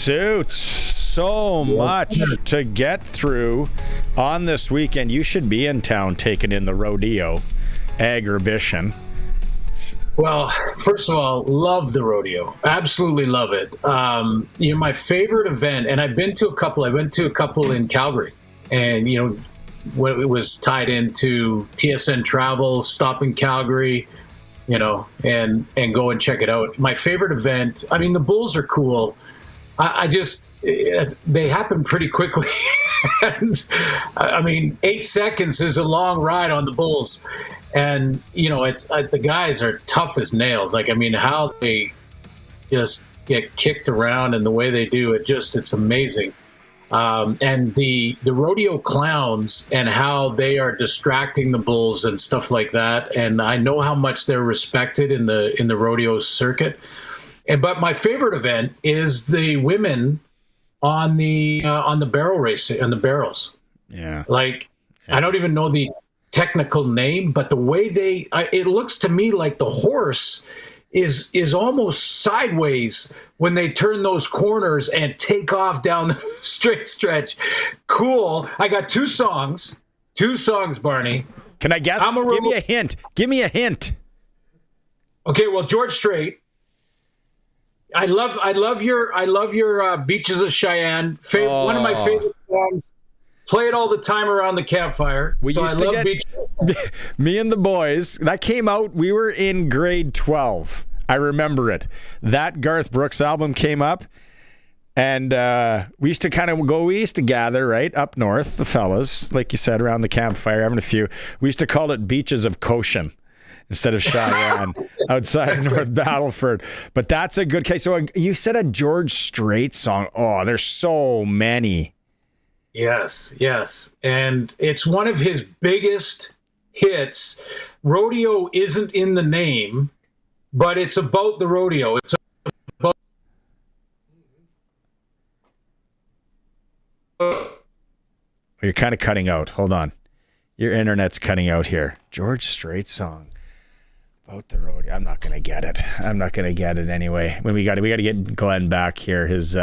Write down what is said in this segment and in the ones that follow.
Suits. So much to get through on this weekend. You should be in town taking in the rodeo exhibition. Well, first of all, love the rodeo. Absolutely love it. My favorite event, and I've been to a couple. I went to a couple in Calgary, and when it was tied into TSN Travel, stop in Calgary, and go and check it out. My favorite event. I mean, the bulls are cool. They happen pretty quickly. And 8 seconds is a long ride on the bulls. And, it's the guys are tough as nails. How they just get kicked around and the way they do it, it's amazing. And the rodeo clowns and how they are distracting the bulls and stuff like that. And I know how much they're respected in the rodeo circuit. But my favorite event is the women on the barrel race and the barrels. Yeah. I don't even know the technical name, but the way it looks to me like the horse is almost sideways when they turn those corners and take off down the straight stretch. Cool. I got two songs, Barney. Can I guess? Give me a hint. Okay, well, George Strait. I love your Beaches of Cheyenne. One of my favorite songs. Play it all the time around the campfire. Me and the boys. That came out. We were in grade 12. I remember it. That Garth Brooks album came up, and we used to gather right up north, the fellas, like you said, around the campfire, having a few. We used to call it Beaches of Goshen instead of Cheyenne, outside of North Battleford. But that's a good case. So you said a George Strait song. Oh, there's so many. Yes. And it's one of his biggest hits. Rodeo isn't in the name, but it's about the rodeo. It's about... You're kind of cutting out. Hold on. Your internet's cutting out here. George Strait song about the rodeo. I'm not going to get it anyway. When we got to get Glenn back here. His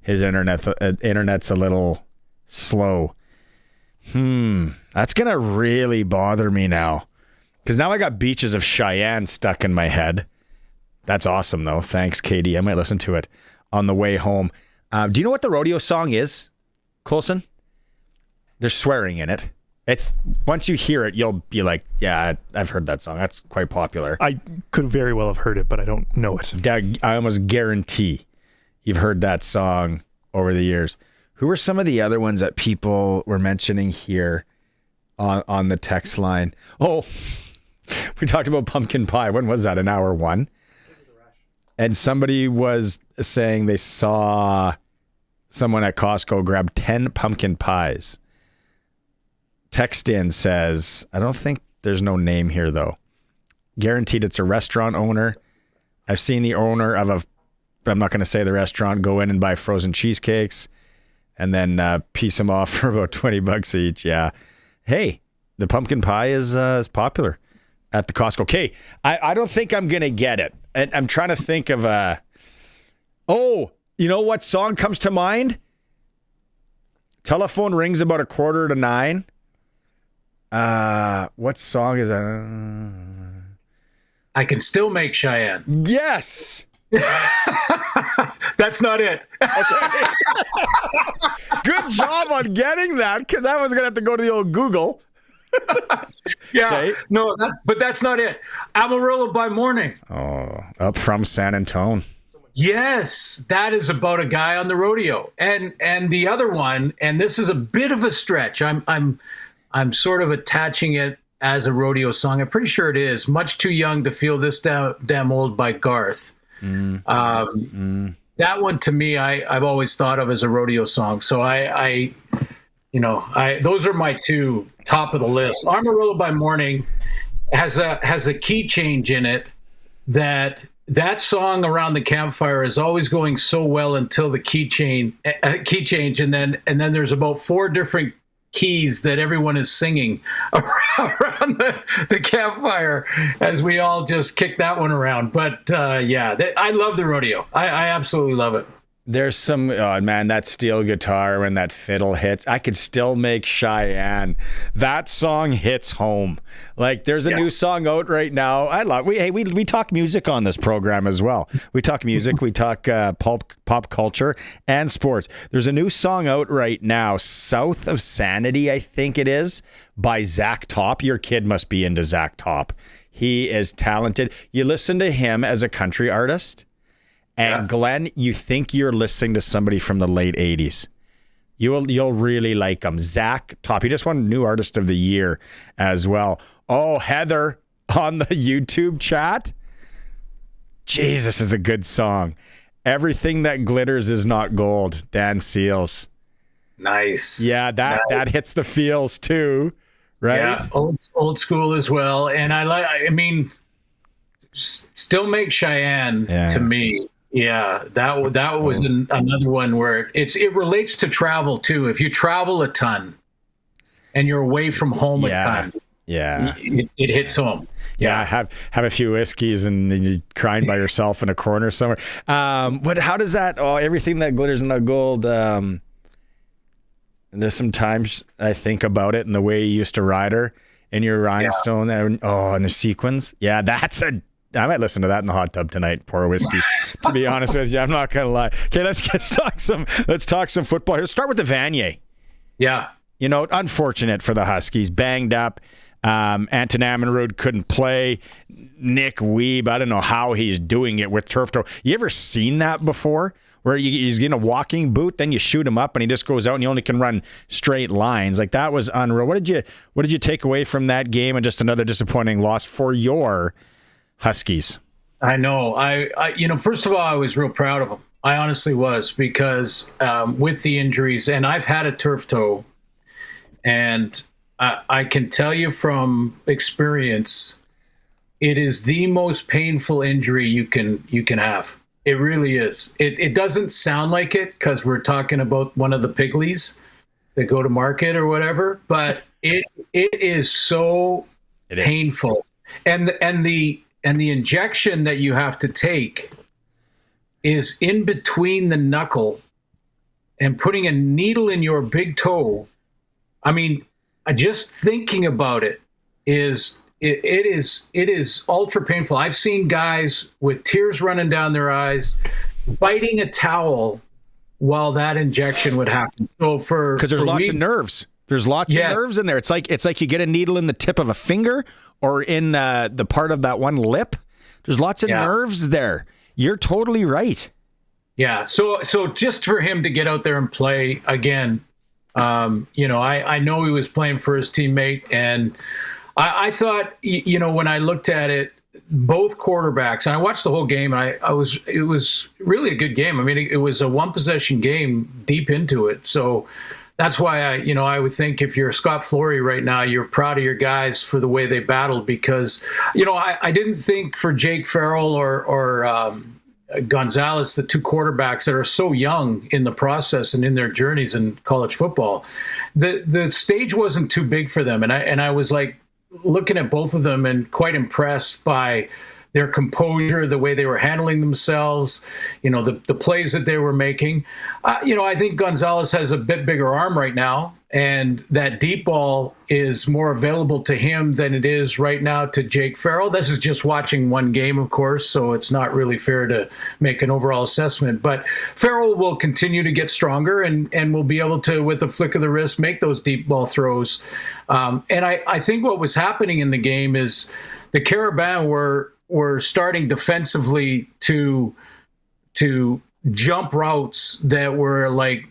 internet's a little slow. That's gonna really bother me now, because now I got Beaches of Cheyenne stuck in my head. That's awesome though. Thanks, Katie. I might listen to it on the way home. Do you know what the rodeo song is, Coulson? There's swearing in it. It's once you hear it, you'll be like, yeah, I've heard that song. That's quite popular. I could very well have heard it, but I don't know it. I almost guarantee you've heard that song over the years. Who were some of the other ones that people were mentioning here on the text line? Oh, we talked about pumpkin pie. When was that? In hour one? And somebody was saying they saw someone at Costco grab 10 pumpkin pies. Text in says, I don't think there's no name here, though. Guaranteed it's a restaurant owner. I've seen the owner of I'm not going to say the restaurant, go in and buy frozen cheesecakes and then piece them off for about $20 each. Yeah. Hey, the pumpkin pie is popular at the Costco. Okay, I don't think I'm going to get it. And I'm trying to think of you know what song comes to mind? Telephone rings about 8:45. What song is that? I Can Still Make Cheyenne. Yes. That's not it. Okay. Good job on getting that, because I was going to have to go to the old Google. Yeah. Okay. No, but that's not it. Amarillo by Morning. Oh, up from San Antonio. Yes, that is about a guy on the rodeo. And the other one, and this is a bit of a stretch. I'm sort of attaching it as a rodeo song. I'm pretty sure it is. Much Too Young to Feel This Damn Old by Garth. That one to me, I've always thought of as a rodeo song. So I those are my two top of the list. Amarillo by Morning has a key change in it that song around the campfire is always going so well until the key change, and then there's about 4 different keys that everyone is singing around the campfire as we all just kick that one around. But I love the rodeo. I absolutely love it. There's some, oh man, that steel guitar when that fiddle hits, I could still make Cheyenne. That song hits home. Like there's a new song out right now. We talk music on this program as well. We talk music, we talk pop culture and sports. There's a new song out right now, South of Sanity, I think it is, by Zach Top. Your kid must be into Zach Top. He is talented. You listen to him as a country artist, and Glenn, you think you're listening to somebody from the late 80s. You'll really like him. Zach Top. He just won New Artist of the Year as well. Oh, Heather on the YouTube chat. Jesus is a good song. Everything that glitters is not gold. Dan Seals. Nice. Yeah, that hits the feels too, right? Yeah, old school as well. And I mean, Still Make Cheyenne to me. Yeah, that was another one where it relates to travel too. If you travel a ton and you're away from home a ton, it hits home. Yeah, have a few whiskeys and you're crying by yourself in a corner somewhere. But how does that? Oh, everything that glitters is not gold. There's some times I think about it and the way you used to ride her in your rhinestone and the sequins. Yeah, I might listen to that in the hot tub tonight. Pour a whiskey. To be honest with you, I'm not gonna lie. Okay, let's talk some football here. Let's start with the Vanier. Yeah, unfortunate for the Huskies. Banged up. Anton Ammonrood couldn't play. Nick Weeb, I don't know how he's doing it with turf toe. You ever seen that before? Where he's in a walking boot, then you shoot him up, and he just goes out, and he only can run straight lines. Like that was unreal. What did you take away from that game, and just another disappointing loss for your Huskies? I know. I first of all, I was real proud of them. I honestly was, because with the injuries, and I've had a turf toe, and I can tell you from experience, it is the most painful injury you can have. It really is. It doesn't sound like it because we're talking about one of the piglies that go to market or whatever, but it is so painful. And the injection that you have to take is in between the knuckle and putting a needle in your big toe. I mean, just thinking about it is ultra painful. I've seen guys with tears running down their eyes, biting a towel while that injection would happen. So because there's lots of nerves. There's lots of nerves in there. It's like you get a needle in the tip of a finger or in the part of that one lip. There's lots of nerves there. You're totally right. Yeah. So just for him to get out there and play again, I know he was playing for his teammate, and I thought, when I looked at it, both quarterbacks, and I watched the whole game, and it was really a good game. I mean, it was a one possession game deep into it. So that's why I would think if you're Scott Flory right now, you're proud of your guys for the way they battled, because, I didn't think for Jake Farrell or Gonzalez, the two quarterbacks that are so young in the process and in their journeys in college football, the stage wasn't too big for them. And I was like looking at both of them and quite impressed by their composure, the way they were handling themselves, the plays that they were making. I think Gonzalez has a bit bigger arm right now, and that deep ball is more available to him than it is right now to Jake Farrell. This is just watching one game, of course, so it's not really fair to make an overall assessment. But Farrell will continue to get stronger and will be able to, with a flick of the wrist, make those deep ball throws. And I think what was happening in the game is the Carabin were starting defensively to jump routes that were like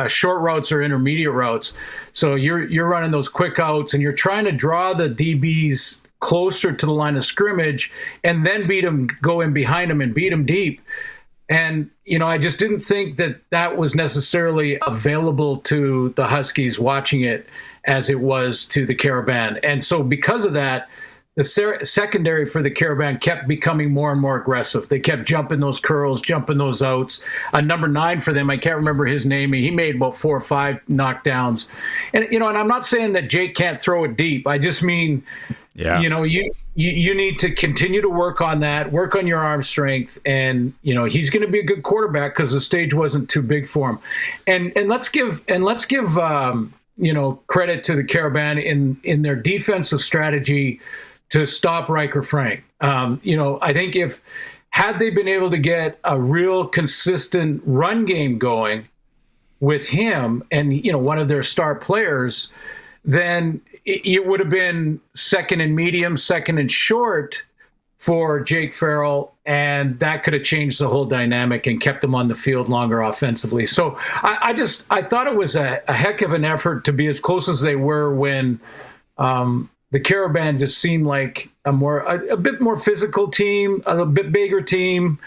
short routes or intermediate routes. So you're running those quick outs, and you're trying to draw the DBs closer to the line of scrimmage, and then go in behind them and beat them deep. And I just didn't think that was necessarily available to the Huskies watching it as it was to the Carabin. And so because of that, secondary for the Caravan kept becoming more and more aggressive. They kept jumping those curls, jumping those outs. Number 9 for them, I can't remember his name. He made about 4 or 5 knockdowns. And, and I'm not saying that Jake can't throw it deep. I just mean, you need to continue to work on that, work on your arm strength. And, he's going to be a good quarterback because the stage wasn't too big for him. And let's give credit to the Caravan in their defensive strategy to stop Riker Frank. I think had they been able to get a real consistent run game going with him and, one of their star players, then it would have been second and medium, second and short for Jake Farrell, and that could have changed the whole dynamic and kept them on the field longer offensively. So I thought it was a heck of an effort to be as close as they were when the Caravan just seemed like a bit more physical team, a bit bigger team,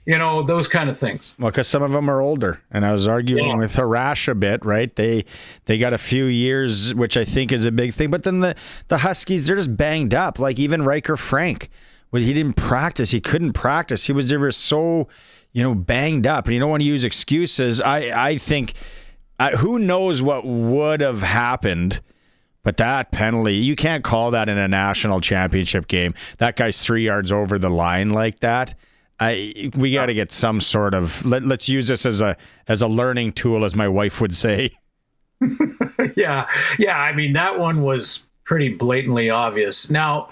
those kind of things. Well, because some of them are older, and I was arguing with Harash a bit, right? They got a few years, which I think is a big thing. But then the Huskies, they're just banged up. Like even Riker Frank, he didn't practice. He couldn't practice. He was never so, banged up. And you don't want to use excuses. I think who knows what would have happened. But that penalty, you can't call that in a national championship game. That guy's 3 yards over the line like that. We got to get some sort of let's use this as a learning tool, as my wife would say. Yeah. I mean, that one was pretty blatantly obvious. Now,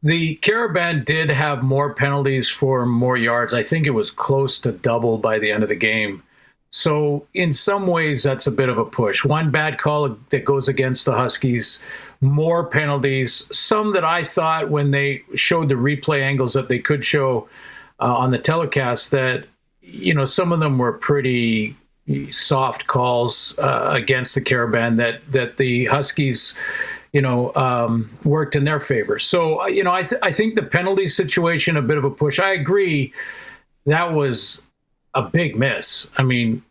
the Caravan did have more penalties for more yards. I think it was close to double by the end of the game. So in some ways, that's a bit of a push. One bad call that goes against the Huskies, more penalties, some that I thought when they showed the replay angles that they could show on the telecast that, some of them were pretty soft calls against the Caravan that the Huskies, worked in their favor. So, I think the penalty situation, a bit of a push. I agree. That was a big miss. I mean,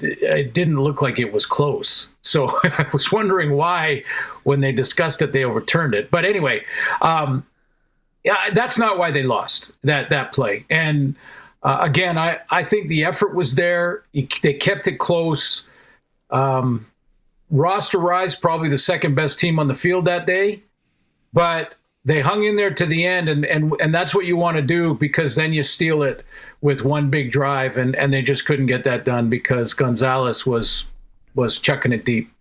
it didn't look like it was close. So I was wondering why, when they discussed it, they overturned it. But anyway, that's not why they lost that play. And again, I think the effort was there. They kept it close. Roster-wise, probably the second best team on the field that day. But they hung in there to the end, and that's what you want to do, because then you steal it with one big drive, and they just couldn't get that done because Gonzalez was chucking it deep.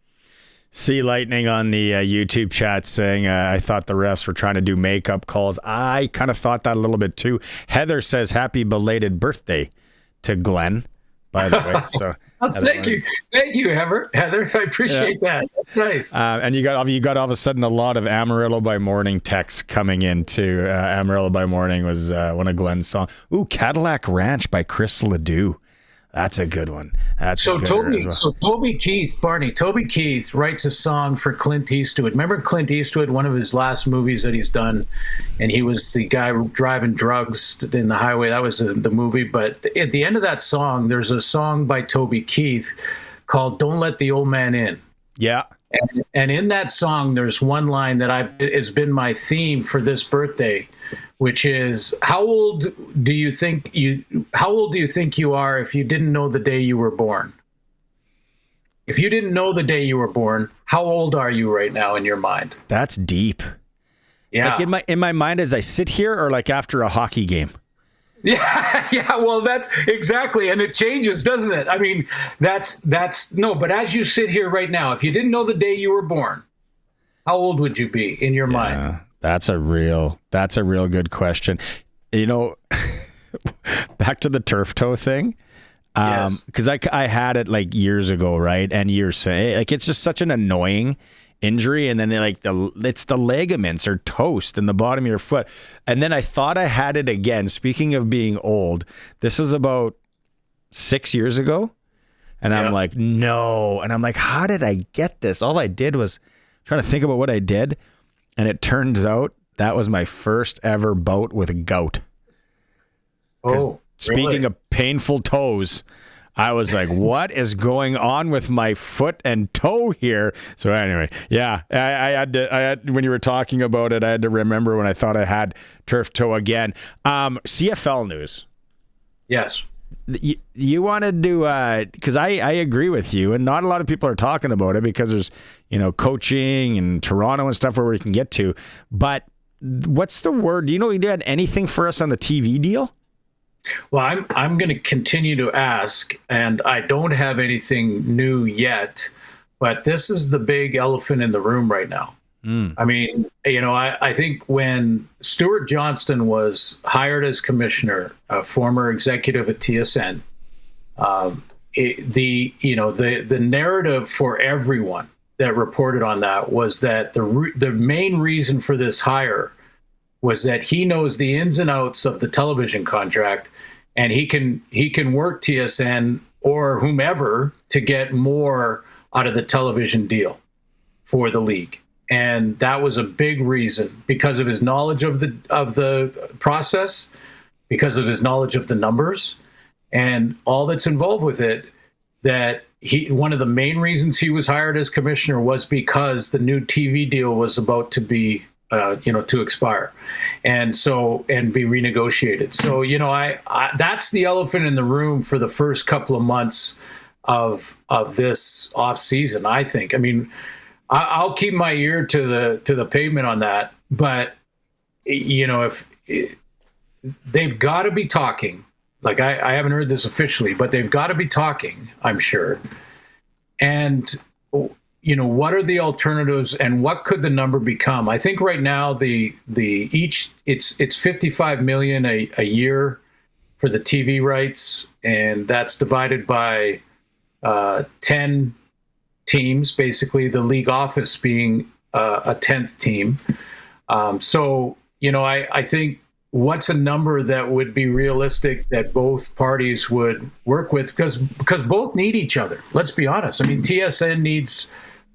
See Lightning on the YouTube chat saying, I thought the refs were trying to do makeup calls. I kind of thought that a little bit too. Heather says happy belated birthday to Glenn, by the way. So Thank you, Heather. I appreciate that. That's nice. And you got all of a sudden a lot of Amarillo by Morning texts coming in too. Amarillo by Morning was one of Glenn's songs. Ooh, Cadillac Ranch by Chris Ledoux. That's a good one. So Toby Keith writes a song for Clint Eastwood. Remember Clint Eastwood, one of his last movies that he's done, and he was the guy driving drugs in the highway. That was the movie. But at the end of that song, there's a song by Toby Keith called "Don't Let the Old Man In." Yeah. And in that song, there's one line that has been my theme for this birthday, which is, how old do you think you are if you didn't know the day you were born? If you didn't know the day you were born, how old are you right now in your mind? That's deep. Yeah. Like in my mind as I sit here, or like after a hockey game? Yeah. Well, that's exactly, and it changes, doesn't it? I mean, that's no. But as you sit here right now, if you didn't know the day you were born, how old would you be in your mind? That's a real good question. Back to the turf toe thing. Because I had it like years ago, right? And you're saying like it's just such an annoying injury, and then it's the ligaments are toast in the bottom of your foot. And then I thought I had it again. Speaking of being old, this is about 6 years ago, and I'm like, no, and I'm like, how did I get this? All I did was trying to think about what I did, and it turns out that was my first ever bout with gout. Oh, speaking of painful toes, I was like, what is going on with my foot and toe here? So anyway, yeah, I had when you were talking about it, I had to remember when I thought I had turf toe again. CFL news. Yes. You wanted to, because I agree with you, and not a lot of people are talking about it because there's, coaching and Toronto and stuff where we can get to. But what's the word? Do you know you had anything for us on the TV deal? Well, I'm going to continue to ask, and I don't have anything new yet, but this is the big elephant in the room right now. I mean, I think when Stuart Johnston was hired as commissioner, a former executive at TSN, the narrative for everyone that reported on that was that the main reason for this hire was that he knows the ins and outs of the television contract, and he can work TSN or whomever to get more out of the television deal for the league. And that was a big reason because of his knowledge of the process, because of his knowledge of the numbers, and all that's involved with it. That one of the main reasons he was hired as commissioner was because the new TV deal was about to be to expire and be renegotiated. So, I that's the elephant in the room for the first couple of months of this off season, I think. I mean, I'll keep my ear to the pavement on that, but if they've got to be talking, like I haven't heard this officially, but they've got to be talking, I'm sure. And what are the alternatives and what could the number become? I think right now it's 55 million a year for the TV rights, and that's divided by 10 teams, basically the league office being a 10th team. I think what's a number that would be realistic that both parties would work with, because both need each other. Let's be honest. I mean, TSN needs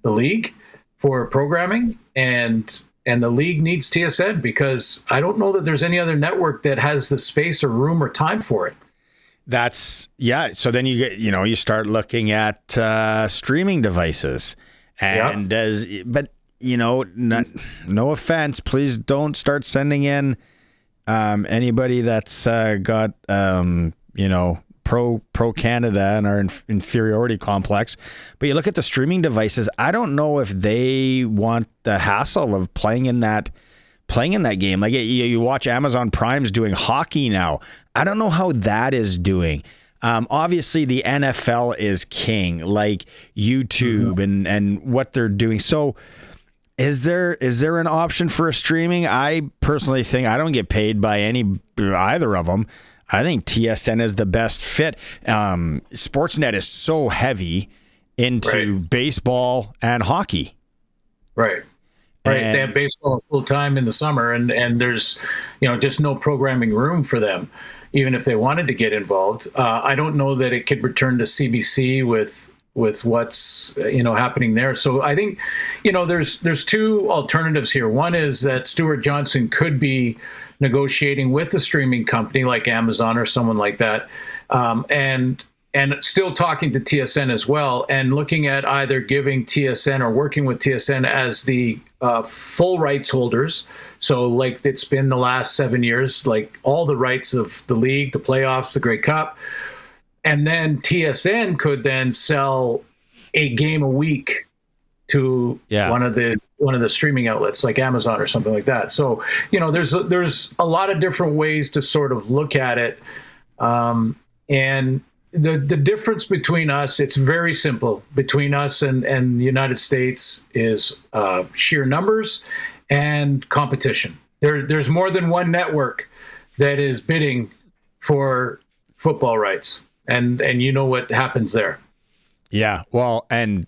the league for programming, and the league needs TSN, because I don't know that there's any other network that has the space or room or time for it. So then you get, you start looking at streaming devices, and no offense, please don't start sending in anybody that's got pro Canada and our inferiority complex. But you look at the streaming devices, I don't know if they want the hassle of playing in that game. Like you watch Amazon Prime's doing hockey now. I don't know how that is doing. Obviously the NFL is king, like YouTube and what they're doing. So is there an option for a streaming? I personally think I don't get paid by either of them. I think TSN is the best fit. Sportsnet is so heavy into baseball and hockey. Right. They have baseball full time in the summer, and there's, just no programming room for them, even if they wanted to get involved. I don't know that it could return to CBC with what's happening there. So I think there's two alternatives here. One is that Stuart Johnson could be negotiating with a streaming company like Amazon or someone like that, and still talking to TSN as well, and looking at either giving TSN or working with TSN as the full rights holders. So like it's been the last 7 years, like all the rights of the league, the playoffs, the Grey Cup. And then TSN could then sell a game a week to one of the streaming outlets like Amazon or something like that. So, there's a lot of different ways to sort of look at it. And the difference between us, it's very simple, between us and the United States is sheer numbers and competition. There's more than one network that is bidding for football rights. And what happens there. Yeah, well, and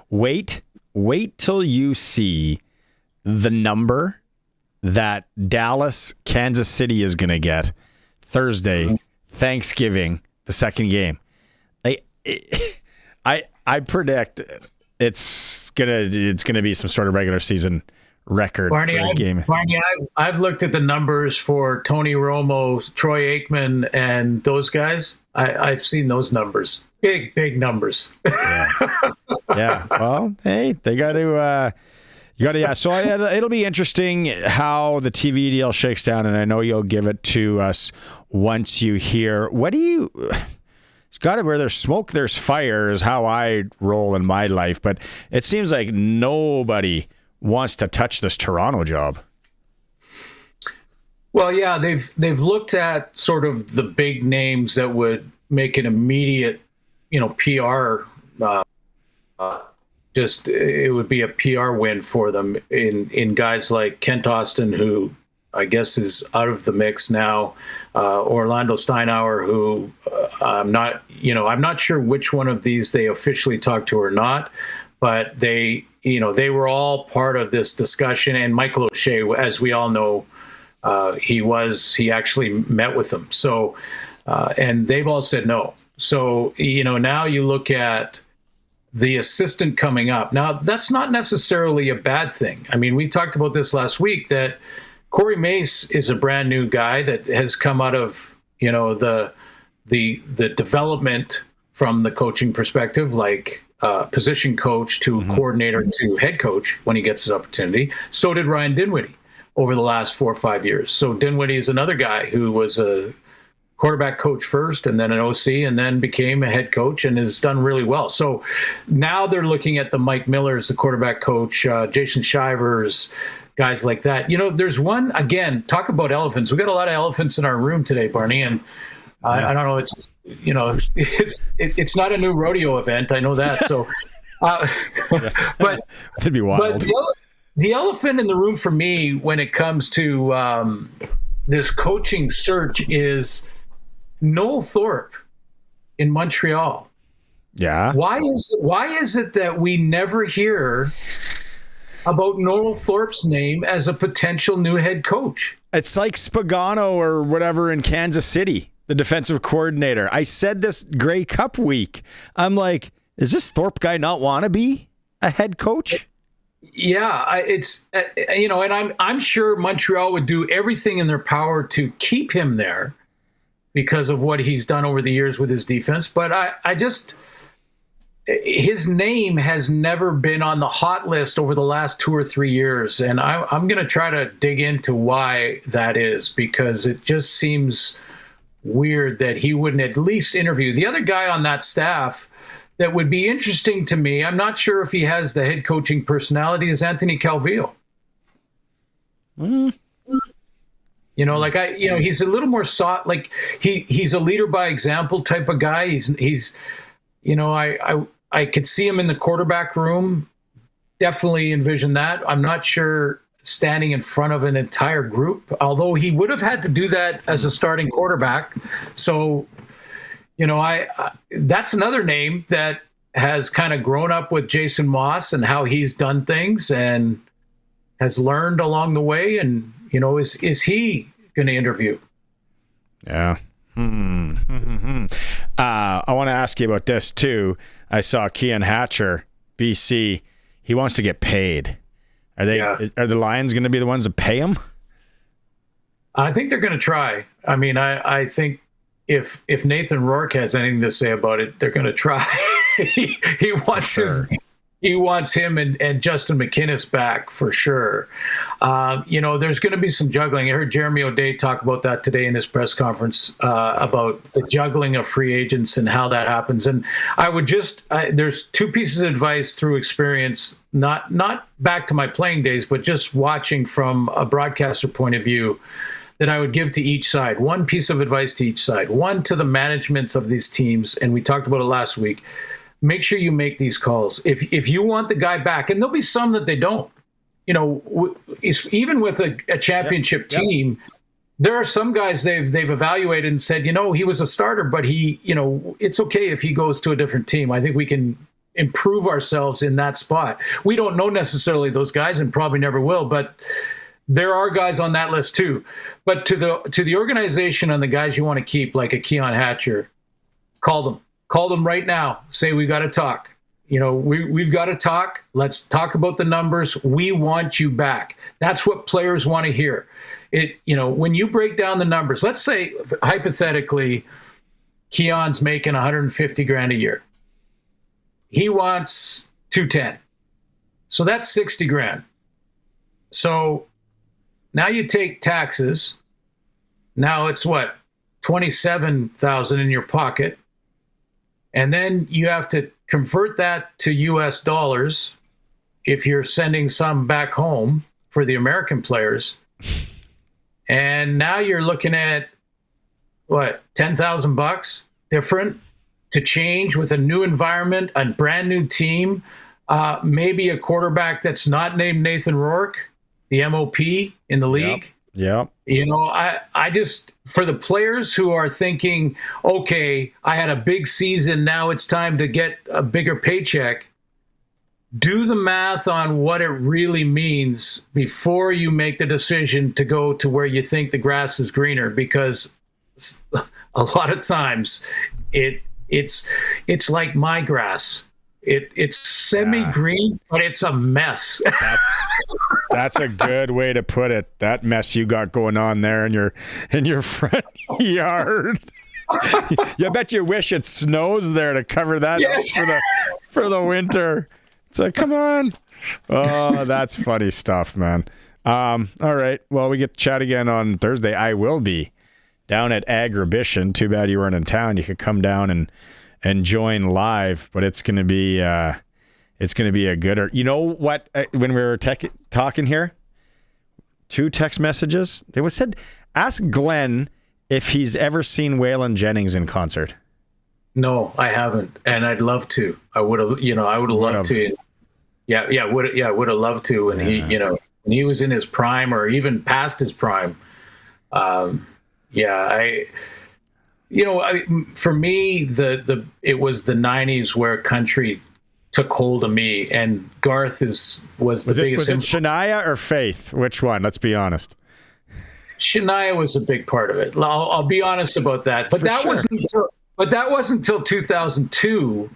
wait till you see the number that Dallas, Kansas City is going to get Thursday, Thanksgiving, the second game. I predict it's gonna be some sort of regular season record Barney, for a game. Barney, I've looked at the numbers for Tony Romo, Troy Aikman, and those guys. I've seen those numbers, big numbers. Yeah. Well, hey, they got to. Yeah. So it'll be interesting how the TV deal shakes down, and I know you'll give it to us once you hear. What do you? It's got to where there's smoke, there's fire, is how I roll in my life. But it seems like nobody wants to touch this Toronto job. Well, yeah, they've looked at sort of the big names that would make an immediate, PR. Just it would be a PR win for them in guys like Kent Austin, who I guess is out of the mix now, Orlando Steinauer, who I'm not sure which one of these they officially talked to or not, but they were all part of this discussion. And Michael O'Shea, as we all know, he actually met with them. So, and they've all said no. So, now you look at the assistant coming up. Now, that's not necessarily a bad thing. I mean, we talked about this last week, that Corey Mace is a brand new guy that has come out of, the development from the coaching perspective, like position coach to coordinator to head coach when he gets his opportunity. So did Ryan Dinwiddie over the last 4 or 5 years. So Dinwiddie is another guy who was a quarterback coach first and then an OC and then became a head coach and has done really well. So now they're looking at the Mike Millers, the quarterback coach, Jason Shivers, guys like that. There's one, again, talk about elephants. We got a lot of elephants in our room today, Barney, and I don't know, it's not a new rodeo event. I know that. So, but it'd be wild. But the elephant in the room for me when it comes to this coaching search is Noel Thorpe in Montreal. Yeah. Why is it that we never hear about Noel Thorpe's name as a potential new head coach? It's like Spagano or whatever in Kansas City, the defensive coordinator. I said this Grey Cup week. I'm like, does this Thorpe guy not want to be a head coach? Yeah, it's and I'm sure Montreal would do everything in their power to keep him there because of what he's done over the years with his defense. But his name has never been on the hot list over the last 2 or 3 years. And I'm going to try to dig into why that is, because it just seems weird that he wouldn't at least interview. The other guy on that staff that would be interesting to me, I'm not sure if he has the head coaching personality, is Anthony Calvillo. He's a little more soft. Like he's a leader by example type of guy. He's I could see him in the quarterback room. Definitely envision that. I'm not sure standing in front of an entire group, although he would have had to do that as a starting quarterback. So, that's another name that has kind of grown up with Jason Moss and how he's done things and has learned along the way. And, is he going to interview? Yeah. I want to ask you about this too. I saw Keon Hatcher, BC. He wants to get paid. Are the Lions going to be the ones that pay him? I think they're going to try. I mean, I think if Nathan Rourke has anything to say about it, they're going to try. he wants he wants him and Justin McInnis back for sure. There's going to be some juggling. I heard Jeremy O'Day talk about that today in his press conference about the juggling of free agents and how that happens. And I would there's 2 pieces of advice through experience, not back to my playing days, but just watching from a broadcaster point of view, that I would give to each side. One piece of advice to each side. One to the management of these teams, and we talked about it last week. Make sure you make these calls. If you want the guy back, and there'll be some that they don't. Even with a championship team, there are some guys they've evaluated and said, he was a starter, but it's okay if he goes to a different team. I think we can improve ourselves in that spot. We don't know necessarily those guys, and probably never will, but there are guys on that list too. But to the organization and the guys you want to keep, like a Keon Hatcher, call them. Call them right now. Say, we got to talk. We've got to talk. Let's talk about the numbers. We want you back. That's what players want to hear. When you break down the numbers, let's say hypothetically, Keon's making 150 grand a year. He wants 210. So that's 60 grand. So now you take taxes. Now it's what? 27,000 in your pocket. And then you have to convert that to US dollars if you're sending some back home for the American players. And now you're looking at what, $10,000 different to change with a new environment, a brand new team, maybe a quarterback that's not named Nathan Rourke, the MOP in the league. Yep. You know, I just, for the players who are thinking, okay, I had a big season, now it's time to get a bigger paycheck, do the math on what it really means before you make the decision to go to where you think the grass is greener, because a lot of times it's like my grass. It's semi-green, but it's a mess. That's a good way to put it. That mess you got going on there in your front yard. You bet you wish it snows there to cover that up for the winter. It's like, come on. Oh, that's funny stuff, man. All right. Well, we get to chat again on Thursday. I will be down at Agribition. Too bad you weren't in town. You could come down and join live, but it's going to be a gooder. You know what? When we were talking here, 2 text messages. It was said, ask Glenn if he's ever seen Waylon Jennings in concert. No, I haven't, and I'd love to. I would have loved to. Yeah, would have loved to. And he, when he was in his prime or even past his prime. For me, it was the 90s where country took hold of me, and Garth was the biggest. Was it Shania or Faith? Which one? Let's be honest. Shania was a big part of it. I'll be honest about that. But that wasn't until 2002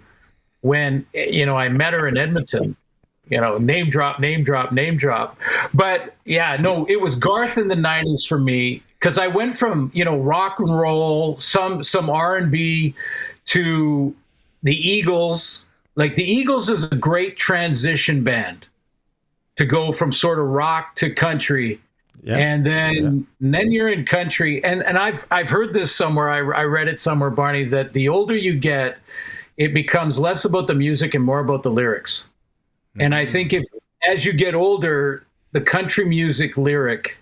when I met her in Edmonton. Name drop. But it was Garth in the 90s for me, because I went from rock and roll, some R&B, to the Eagles. Like, the Eagles is a great transition band to go from sort of rock to country. Yeah. And then you're in country. And I've heard this somewhere. I read it somewhere, Barney, that the older you get, it becomes less about the music and more about the lyrics. Mm-hmm. And I think as you get older, the country music lyric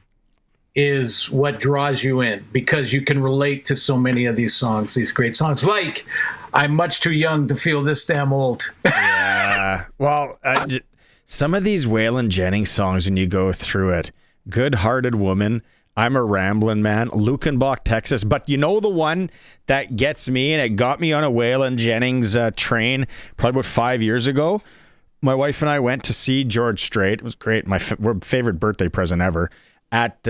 is what draws you in, because you can relate to so many of these songs, these great songs, like I'm much too young to feel this damn old. Yeah. Well, some of these Waylon Jennings songs, when you go through it, Good-Hearted Woman, I'm a Ramblin' Man, Lukenbach, Texas. But you know the one that gets me, and it got me on a Waylon Jennings train probably about 5 years ago? My wife and I went to see George Strait. It was great. My favorite birthday present ever, at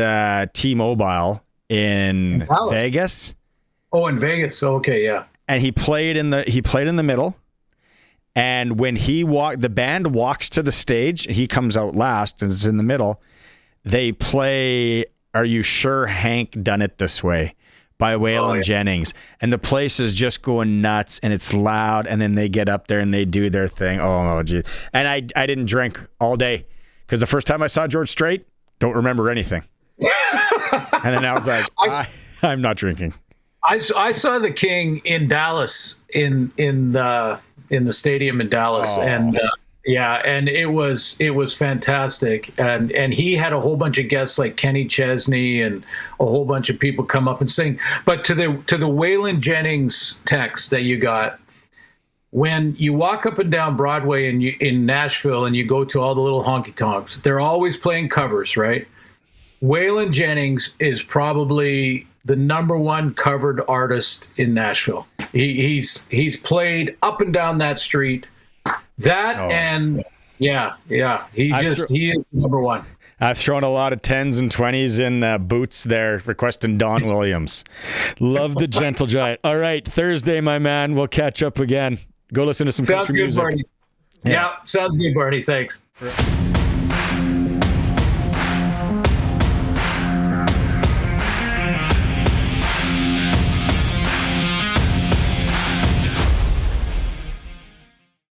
T-Mobile in Vegas. Oh, in Vegas. Okay, yeah. And he played in the middle. And when the band walks to the stage, he comes out last and is in the middle. They play Are You Sure Hank Done It This Way by Waylon Jennings. And the place is just going nuts, and it's loud, and then they get up there and they do their thing. Oh, geez. And I didn't drink all day, because the first time I saw George Strait, don't remember anything. And then I was like, I'm not drinking. I saw the King in Dallas, in the stadium in Dallas, and and it was fantastic, and he had a whole bunch of guests like Kenny Chesney and a whole bunch of people come up and sing. But to the Waylon Jennings text that you got, when you walk up and down Broadway in Nashville and you go to all the little honky tonks, they're always playing covers, right? Waylon Jennings is probably the number one covered artist in Nashville. He's played up and down that street. He is number one. I've thrown a lot of 10s and 20s in boots there, requesting Don Williams. Love the Gentle Giant. All right, Thursday, my man. We'll catch up again. Go listen to some country music. Barney. Yeah, sounds good, Barney. Thanks.